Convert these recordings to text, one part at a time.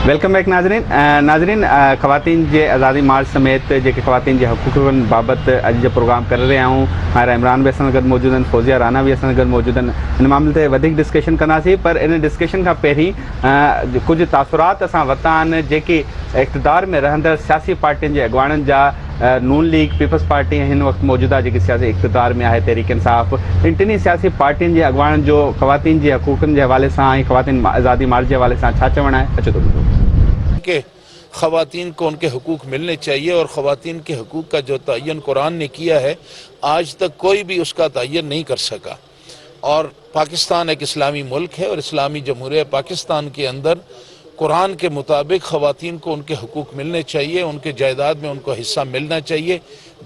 Welcome back नाज़रीन ख़वातीन जे आज़ादी मार्च समेत जेके ख़वातीन जे हक़ूक़नि बाबति अॼु जो प्रोग्राम करे रहिया आहियूं। हमारा इमरान भी असां सां गॾु मौजूदु आहिनि, फ़ौज़िया राना भी असां सां गॾु मौजूदु आहिनि। इन मामले ते वधीक डिस्कशन कंदासीं, पर इन डिस्कशन खां पहिरीं कुझु तासुरात असां वरिता आहिनि जेके इक़्तिदार में रहंदड़ सियासी पार्टियुनि जे अॻुवाणनि जा नून लीग, पीपल्स पार्टी हिन वक़्तु मौजूदा जेकी सियासी इक़्तिदार में आहे तहरीक इंसाफ़, इन टिनी सियासी पार्टियुनि जे अॻुवाणनि जो ख़वातीन जे हक़ूक़नि जे हवाले सां ऐं ख़वातीन आज़ादी मार्च जे हवाले सां छा चवणु आहे, अचो थो ॿुधो। कि ख़वातीन को उनके हुकूक मिलने चाहिए और ख़वातीन के हुकूक का जो तयन कुरान ने किया है आज तक कोई भी उसका तयन नहीं कर सका। और पाकिस्तान एक इस्लामी मुल्क है और इस्लामी जमहूरियत पाकिस्तान के अंदर कुरान के मुताबिक ख़वातीन को उनके हुकूक मिलने चाहिए, उनके जायदाद में उनको हिस्सा मिलना चाहिए।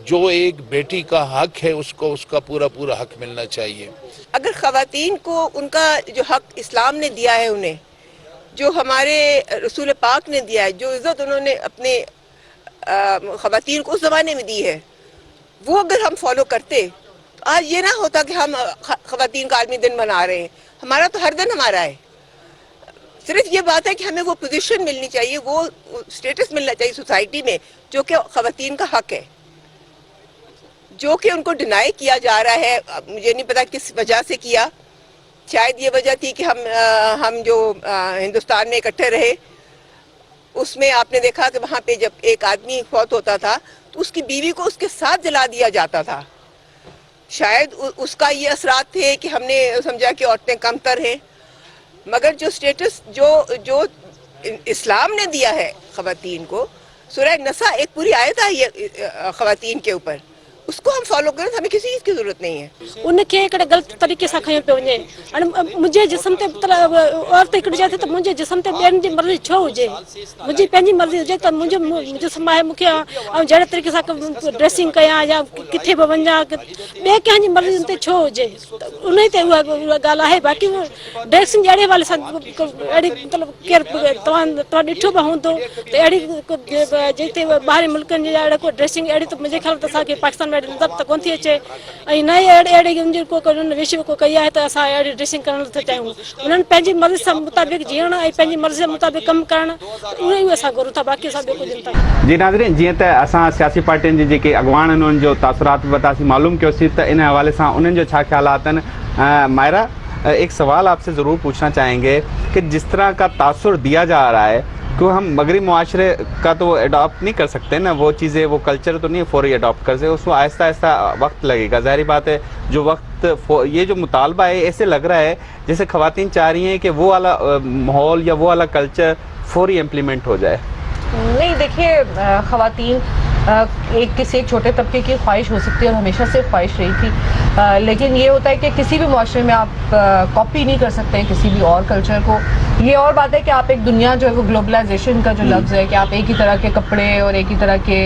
जो एक बेटी का हक है उसको उसका पूरा पूरा हक मिलना चाहिए। अगर ख़वातीन को उनका जो हक इस्लाम ने दिया है, उन्हें जो हमारे रसूल पाक ने दिया है, जो इज़्ज़त उन्होंने अपने ख़वातीन को उस ज़माने में दी है, वो अगर हम फॉलो करते तो आज ये ना होता कि हम ख़वातीन का आलमी दिन मना रहे हैं। हमारा तो हर दिन हमारा है। सिर्फ ये बात है कि हमें वो पोजीशन मिलनी चाहिए, वो स्टेटस मिलना चाहिए सोसाइटी में जो कि ख़वातीन का हक है, जो कि उनको डिनाई किया जा रहा है। मुझे नहीं पता किस वजह से किया, शायद ये वजह थी कि हम जो हिंदुस्तान में इकट्ठे रहे, उसमें आपने देखा कि वहाँ पे जब एक आदमी फौत होता था तो उसकी बीवी को उसके साथ जला दिया जाता था। शायद उसका ये असरात थे कि हमने समझा कि औरतें कमतर हैं, मगर जो स्टेटस जो इस्लाम ने दिया है ख़वातीन को, सूरह नसा एक पूरी आयत आई है ख़वातीन के ऊपर, उसको हम फॉलो करें, हमें किसी चीज़ की ज़रूरत नहीं है। उनके हिकिड़े ग़लति तरीक़े सां खयो पियो वञे। हाणे मुंहिंजे जिस्म ते औरत हिकिड़ी चए थी त मुंहिंजे जिस्म ते ॿियनि जी मर्ज़ी छो हुजे, मुंहिंजी पंहिंजी मर्ज़ी हुजे त मुंहिंजो जिस्म आहे, मूंखे ऐं जहिड़े तरीक़े सां ड्रेसिंग कयां या किथे बि वञा, ॿिए कंहिंजी मर्ज़ी ते छो हुजे, उन ते उहा ॻाल्हि आहे। बाक़ी ड्रेसिंग जहिड़े हवाले सां अहिड़ी मतिलबु केरु तव्हां ॾिठो बि हूंदो त अहिड़ी जिते ॿाहिरि मुल्कनि जी अहिड़ा को ड्रेसिंग अहिड़ी, त मुंहिंजे ख़्याल त असांखे पाकिस्तान नज़र त कोन थी अचे। ऐं न अहिड़ी को विश्व को कई आहे त असां अहिड़ी ड्रेसिंग करणु नथा चाहियूं। उन्हनि पंहिंजी मर्ज़ी सां मुताबिक़ जीअण ऐं पंहिंजी मर्ज़ी जे मुताबिक़ कमु करणु, उहो ई असां घुरूं था, बाक़ी असां ॿियो कुझु नथा। जी नाज़रीन, जीअं त असां सियासी पार्टियुनि जे जेके अॻुवान आहिनि उन्हनि जो तासुरात वरितासीं, मालूम कयोसीं त इन हवाले सां उन्हनि जो छा ख़्यालात आहिनि। मायरा, एक सवाल आपसे ज़रूर पूछना चाहेंगे कि जिस तरह का तासुर दिया जा रहा है, क्यों हम मगरबी मुआशरे का तो अडॉप्ट नहीं कर सकते ना, वो चीज़ें वो कल्चर तो नहीं फौरी अडॉप्ट कर सकते, उसको आहिस्ता आहिस्ता वक्त लगेगा। ज़ाहिर बात है जो वक्त ये जो मुतालबा है ऐसे लग रहा है जैसे ख़वातीन चाह रही हैं कि वो वाला माहौल या वो वाला कल्चर फौरी इम्प्लीमेंट हो जाए। नहीं, देखिए ख़वातीन किसी एक छोटे तबके की ख्वाहिश हो सकती है और हमेशा से ख्वाहिश रही थी, लेकिन ये होता है कि किसी भी मुआशरे में आप कॉपी नहीं कर सकते हैं किसी भी और कल्चर को। ये और बात है कि आप एक दुनिया जो है वो ग्लोबलाइजेशन का जो लफ्ज़ है कि आप एक ही तरह के कपड़े और एक ही तरह के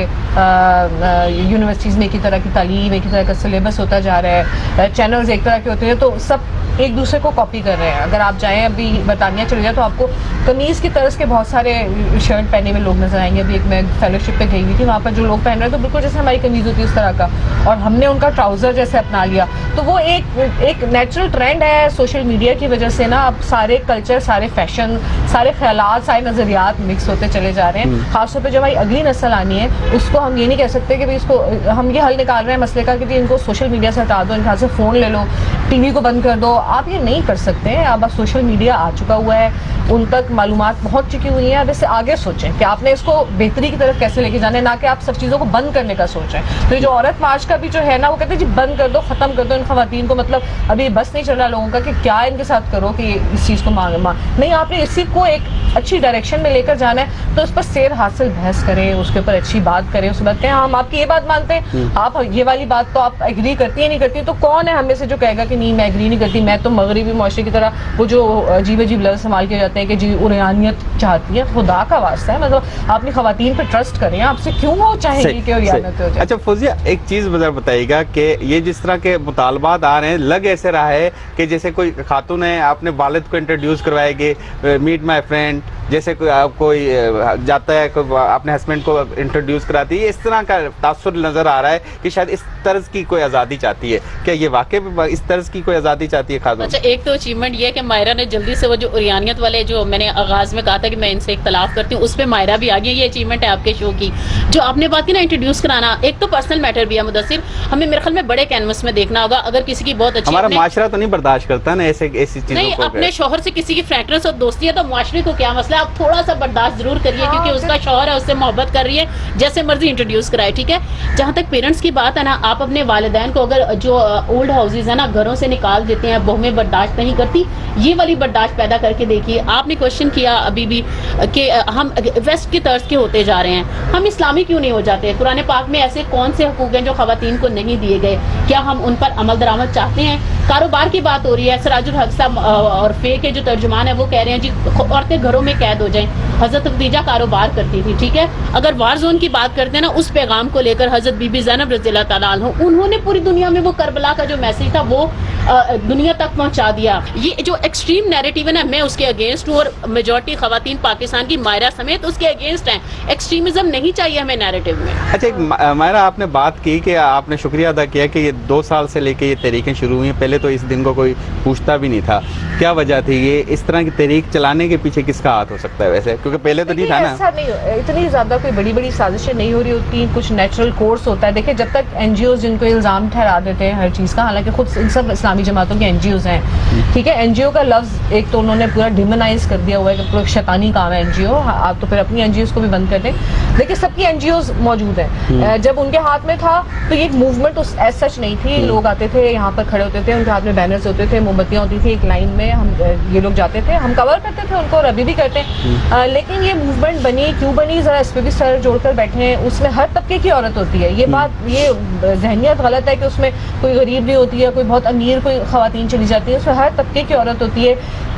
यूनिवर्सिटीज़ में एक ही तरह की तालीम, एक ही तरह का सिलेबस होता जा रहा है, चैनल्स एक तरह के होते हैं, तो सब एक दूसरे को कॉपी कर रहे हैं। अगर आप जाएं अभी बरतानिया चले जाए तो आपको कमीज़ की तरह के बहुत सारे शर्ट पहने हुए लोग नजर आएंगे। अभी एक मैं फेलोशिप पे गई हुई थी, वहाँ पर जो लोग पहन रहे हैं तो बिल्कुल जैसे हमारी कमीज़ होती है उस तरह का, और हमने उनका ट्राउज़र जैसे अपना लिया। तो वो एक नेचुरल ट्रेंड है सोशल मीडिया की वजह से ना, अब सारे कल्चर, सारे फैशन, सारे ख्यालात, सारे नज़रियात मिक्स होते चले जा रहे हैं। खासतौर पर जो हमारी अगली नस्ल आनी है उसको हम ये नहीं कह सकते कि भाई इसको हम ये हल निकाल रहे हैं मसले का कि इनको सोशल मीडिया से हटा दो, इनके हाथ से फ़ोन ले लो, टीवी को बंद कर दो। आप ये नहीं कर सकते हैं। अब सोशल मीडिया आ चुका हुआ है, उन तक मालूमात पहुंच चुकी हुई हैं। अब इससे आगे सोचें कि आपने इसको बेहतरी की तरफ कैसे लेके जाना है, ना कि आप सब चीज़ों को बंद करने का सोचें। तो जो औरत मार्च का भी जो है ना, वो कहते हैं जी बंद कर दो, ख़त्म कर दो इन ख़वातीन को, मतलब अभी बस नहीं चल रहा लोगों का कि क्या इनके साथ करो कि इस चीज़ को नहीं, आपने इसी को एक अच्छी डायरेक्शन में लेकर जाना है तो उस पर सेर हासिल बहस करें, उसके ऊपर अच्छी बात करें, उसके बाद कहें हम आपकी ये बात मानते हैं, आप ये वाली बात तो आप एग्री करती है नहीं करती, तो कौन है हमें से जो कहेगा कि नहीं मैं एग्री नहीं करती, मैं तो मगरबी मुआशरे की तरह वो जो अजीब अजीब लफ्ज़ इस्तेमाल किए जाते हैं कि जी उरियानियत चाहती है। खुदा का वास्ता है, मतलब अपनी ख़वातीन पर ट्रस्ट करें, आपसे क्यों वो चाहेंगी कि उरियानियत हो जाए। अच्छा फ़ौज़िया, एक चीज़ बताइएगा कि ये जिस तरह के मुतालबात आ रहे हैं, लग ऐसे रहा है कि जैसे कोई खातून है, आपने वालिद को इंट्रोड्यूस करवाएगी, मीट माई फ्रेंड, جیسے کوئی جاتا ہے اپنے ہسبینڈ کو انٹروڈیوس کراتی ہے, اس طرح کا تاثر نظر آ رہا ہے کہ شاید اس طرز کی کوئی آزادی چاہتی ہے. کیا یہ واقعی اس طرز کی کوئی آزادی چاہتی ہے خاتون؟ اچھا, ایک تو اچیومنٹ یہ ہے کہ مائرہ نے جلدی سے وہ جو اوریانیت والے جو میں نے آغاز میں کہا تھا کہ میں ان سے اختلاف کرتی ہوں, اس پہ مائرہ بھی آ گئی. یہ اچیومنٹ ہے آپ کے شو کی. جو آپ نے بات کی نا انٹروڈیوس کرانا, ایک تو پرسنل میٹر بھی ہے مدثر, ہمیں میرے خیال میں بڑے کینوس میں دیکھنا ہوگا. اگر کسی کی بہت اچھی, ہمارا معاشرہ تو نہیں برداشت کرتا نا ایسی چیزوں کو. نہیں, اپنے شوہر سے کسی کی فرینکنس اور دوستی ہے تو معاشرے کو کیا مسئلہ ہے, آپ تھوڑا سا برداشت ضرور کریے کیونکہ اس کا شوہر ہے, اس سے محبت کر رہی ہے, جیسے مرضی انٹروڈیوس کرائے, ٹھیک ہے. جہاں تک پیرنٹس کی بات ہے نا, آپ اپنے والدین کو اگر جو اولڈ ہاؤسز ہیں نا گھروں سے نکال دیتے ہیں, بہویں برداشت نہیں کرتی, یہ والی برداشت پیدا کر کے دیکھیے. آپ نے کوشچن کیا ابھی بھی کہ ہم ویسٹ کی طرز کے ہوتے جا رہے ہیں, ہم اسلامی کیوں نہیں ہو جاتے؟ قرآن پاک میں ایسے کون سے حقوق ہیں جو خواتین کو نہیں دیے گئے؟ کیا ہم ان پر عمل درآمد چاہتے ہیں؟ کاروبار کی بات ہو رہی ہے, سراج الحق صاحب اور فے کے جو ترجمان ہے وہ کہہ رہے ہیں جی عورتیں گھروں میں قید ہو جائیں. حضرت خدیجہ کاروبار کرتی تھی, ٹھیک ہے. اگر وار زون کی بات کرتے ہیں نا, اس پیغام کو لے کر حضرت بی بی زینب رضی اللہ تعالیٰ عنہ, انہوں نے پوری دنیا میں وہ کربلا کا جو میسج تھا وہ دنیا تک پہنچا دیا. یہ جو ایکسٹریم نیریٹو ہے نا, میں اس کے اگینسٹ ہوں, اور میجورٹی خواتین پاکستان کی مائرہ سمیت اس کے اگینسٹ ہیں. ایکسٹریمزم نہیں چاہیے ہمیں نیریٹو میں. اچھا مائرہ, آپ نے بات کی کہ آپ نے شکریہ ادا کیا کہ یہ 2 سال سے لے کے یہ تحریکیں شروع ہوئی ہیں, پہلے تو اس دن کو کوئی پوچھتا بھی نہیں تھا. کیا وجہ تھی یہ اس طرح کی تحریک چلانے کے پیچھے کس کا ہاتھ ہو سکتا ہے ویسے؟ کیونکہ پہلے تو نہیں تھا نا. ایسا نہیں, اتنی زیادہ کوئی بڑی بڑی سازشیں نہیں ہو رہی ہوتی, کچھ نیچرل کورس ہوتا ہے. دیکھیں, جب تک این جی اوز جن کو الزام ٹھہرا دیتے ہیں ہر چیز کا, حالانکہ خود ان سب اسلامی جماعتوں کے این جی اوز ہیں, ٹھیک ہے. این جی او کا لفظ ایک تو انہوں نے پورا ڈیمونائز کر دیا ہوا ہے کہ پورا شیطانی کام ہے این جی او. آپ تو پھر اپنی این جی اوز کو بھی بند کر دیں. دیکھیں, سب کی این جی اوز موجود ہیں. جب ان کے ہاتھ میں تھا تو یہ ایک موومنٹ ایز سچ نہیں تھی. لوگ آتے تھے یہاں پر کھڑے ہوتے تھے, ان کے ہاتھ میں بینرز ہوتے تھے, موم بتیاں ہوتی تھی ایک لائن میں, ہم یہ لوگ جاتے تھے, ہم کور کرتے تھے ان کو اور ابھی بھی کرتے ہیں. لیکن یہ موومنٹ بنی کیوں بنی, ذرا اس پہ بھی سر جوڑ کر بیٹھے ہیں. اس میں ہر طبقے کی عورت ہوتی ہے. یہ بات, یہ ذہنیت غلط ہے کہ اس میں کوئی غریب نہیں ہوتی ہے, کوئی بہت امیر کوئی خواتین چلی جاتی ہے. اس میں ہر طبقے کی عورت ہوتی ہے.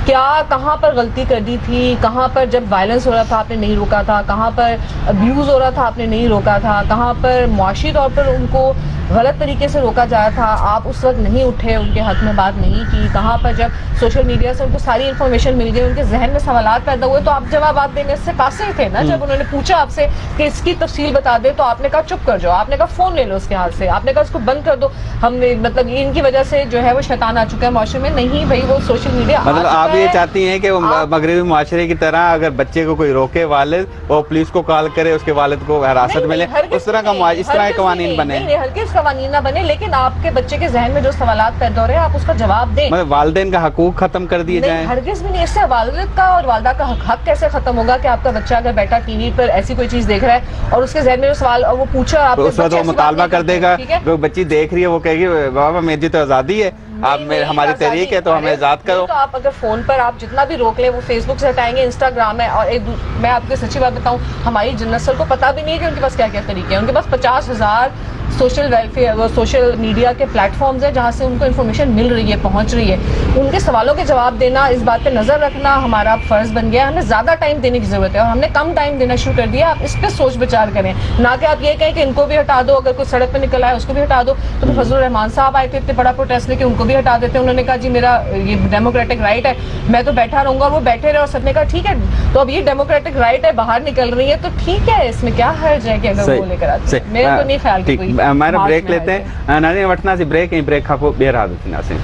کیا کہاں پر غلطی کر دی تھی, کہاں پر جب وائلنس ہو رہا تھا آپ نے نہیں روکا تھا, کہاں پر ابیوز ہو رہا تھا آپ نے نہیں روکا تھا, کہاں پر معاشی طور پر ان کو غلط طریقے سے روکا جا رہا تھا, آپ اس وقت نہیں اٹھے, ان کے حق میں بات نہیں کی. کہاں پر جب سوشل میڈیا سے ان کو ساری انفارمیشن مل گئی, ان کے ذہن میں سوالات پیدا ہوئے, تو آپ جوابات دینے سے قاصر تھے نا. جب انہوں نے پوچھا آپ سے کہ اس کی تفصیل بتا دے تو آپ نے کہا چپ کر جاؤ, آپ نے کہا فون لے لو اس کے ہاتھ سے, آپ نے کہا اس کو بند کر دو. ہم نے مطلب ان کی وجہ سے جو ہے وہ شیطان آ چکا ہے معاشرے میں. نہیں بھائی, وہ سوشل میڈیا مطلب آپ یہ چاہتی ہیں کہ مغربی معاشرے کی طرح اگر بچے کو کوئی روکے والد, وہ پولیس کو کال کرے, اس کے والد کو حراست میں لے, اس طرح کا اس طرح کے قوانین بنے؟ نہیں, ہرگز قوانین نہ بنے, لیکن آپ کے بچے کے ذہن میں جو سوالات پیدا ہو رہے ہیں آپ اس کا جواب دیں. مطلب والدین کا حقوق ختم کر دیے جائیں؟ ہرگز بھی نہیں. اس سے والد کا اور والدہ کا حق کیسے ختم ہوگا کہ آپ کا بچہ اگر بیٹھا ٹی وی پر ایسی کوئی چیز دیکھ رہا ہے اور اس کے ذہن میں جو سوال وہ پوچھا, آپ اس وقت وہ مطالبہ کر دے گا, جو بچی دیکھ رہی ہے وہ کہے گی بابا میری تو آزادی ہے, آپ ہماری تحریک ہے تو ہمیں آزاد کرو. تو آپ اگر فون پر آپ جتنا بھی روک لیں, وہ فیس بک سے ہٹائیں گے, انسٹاگرام ہے, اور میں آپ کو سچی بات بتاؤں, ہماری نسل کو پتہ بھی نہیں ہے کہ ان کے پاس کیا کیا طریقے ہیں. ان کے پاس 50,000 سوشل ویلفیئر سوشل میڈیا کے پلیٹ فارمز ہیں جہاں سے ان کو انفارمیشن مل رہی ہے, پہنچ رہی ہے. ان کے سوالوں کے جواب دینا, اس بات پہ نظر رکھنا ہمارا فرض بن گیا. ہمیں زیادہ ٹائم دینے کی ضرورت ہے اور ہم نے کم ٹائم دینا شروع کر دیا. آپ اس پہ سوچ بچار کریں, نہ کہ آپ یہ کہیں کہ ان کو بھی ہٹا دو, اگر کوئی سڑک پہ نکل آئے اس کو بھی ہٹا دو. تو فضل الرحمان صاحب آئے تھے اتنے بڑا پروٹیسٹ لے کے, ان کو بھی ہٹا دیتے. انہوں نے کہا جی میرا یہ ڈیموکریٹک رائٹ ہے, میں تو بیٹھا رہوں گا, اور وہ بیٹھے رہے, اور سب نے کہا ٹھیک ہے, تو اب یہ ڈیموکریٹک رائٹ ہے, باہر نکل رہی ہے تو ٹھیک ہے, اس میں کیا حرج ہے کہ اگر وہ لے کر آتے ہیں. میرے تو نہیں خیال کہ کوئی ہمارا بریک لیتے ہیں. ناظرین وٹنا سے بریک کہیں بریک کھا پو بیر حاضر